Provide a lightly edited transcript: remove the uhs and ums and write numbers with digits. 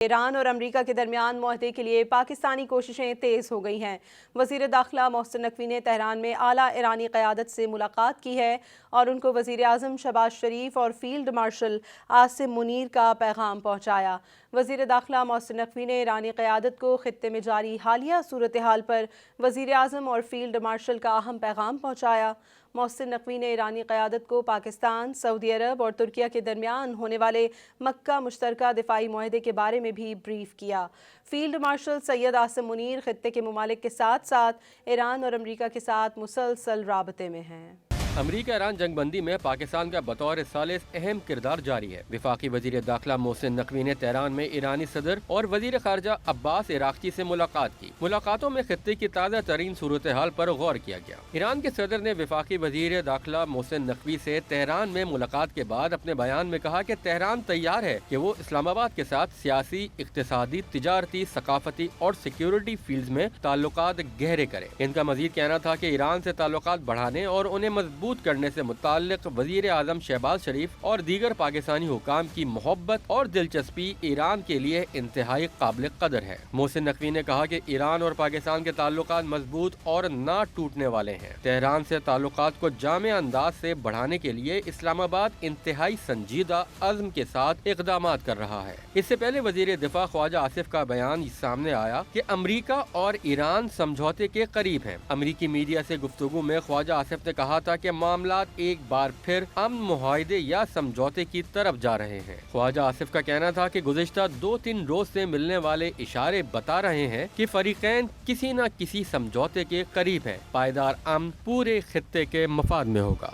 ایران اور امریکہ کے درمیان معاہدے کے لیے پاکستانی کوششیں تیز ہو گئی ہیں۔ وزیر داخلہ محسن نقوی نے تہران میں اعلیٰ ایرانی قیادت سے ملاقات کی ہے اور ان کو وزیر اعظم شہباز شریف اور فیلڈ مارشل عاصم منیر کا پیغام پہنچایا۔ وزیر داخلہ محسن نقوی نے ایرانی قیادت کو خطے میں جاری حالیہ صورتحال پر وزیر اعظم اور فیلڈ مارشل کا اہم پیغام پہنچایا۔ محسن نقوی نے ایرانی قیادت کو پاکستان، سعودی عرب اور ترکیہ کے درمیان ہونے والے مکہ مشترکہ دفاعی معاہدے کے بارے میں بھی بریف کیا۔ فیلڈ مارشل سید عاصم منیر خطے کے ممالک کے ساتھ ساتھ ایران اور امریکہ کے ساتھ مسلسل رابطے میں ہیں۔ امریکہ ایران جنگ بندی میں پاکستان کا بطور ثالث اہم کردار جاری ہے۔ وفاقی وزیر داخلہ محسن نقوی نے تہران میں ایرانی صدر اور وزیر خارجہ عباس عراقچی سے ملاقات کی۔ ملاقاتوں میں خطے کی تازہ ترین صورتحال پر غور کیا گیا۔ ایران کے صدر نے وفاقی وزیر داخلہ محسن نقوی سے تہران میں ملاقات کے بعد اپنے بیان میں کہا کہ تہران تیار ہے کہ وہ اسلام آباد کے ساتھ سیاسی، اقتصادی، تجارتی، ثقافتی اور سیکیورٹی فیلڈز میں تعلقات گہرے کرے۔ ان کا مزید کہنا تھا کہ ایران سے تعلقات بڑھانے اور انہیں مضبوط کرنے سے متعلق وزیر اعظم شہباز شریف اور دیگر پاکستانی حکام کی محبت اور دلچسپی ایران کے لیے انتہائی قابل قدر ہے۔ محسن نقوی نے کہا کہ ایران اور پاکستان کے تعلقات مضبوط اور نہ ٹوٹنے والے ہیں۔ تہران سے تعلقات کو جامع انداز سے بڑھانے کے لیے اسلام آباد انتہائی سنجیدہ عزم کے ساتھ اقدامات کر رہا ہے۔ اس سے پہلے وزیر دفاع خواجہ آصف کا بیان سامنے آیا کہ امریکہ اور ایران سمجھوتے کے قریب ہیں۔ امریکی میڈیا سے گفتگو میں خواجہ آصف نے کہا تھا کہ معاملات ایک بار پھر امن معاہدے یا سمجھوتے کی طرف جا رہے ہیں۔ خواجہ آصف کا کہنا تھا کہ گزشتہ 2-3 روز سے ملنے والے اشارے بتا رہے ہیں کہ فریقین کسی نہ کسی سمجھوتے کے قریب ہیں۔ پائیدار امن پورے خطے کے مفاد میں ہوگا۔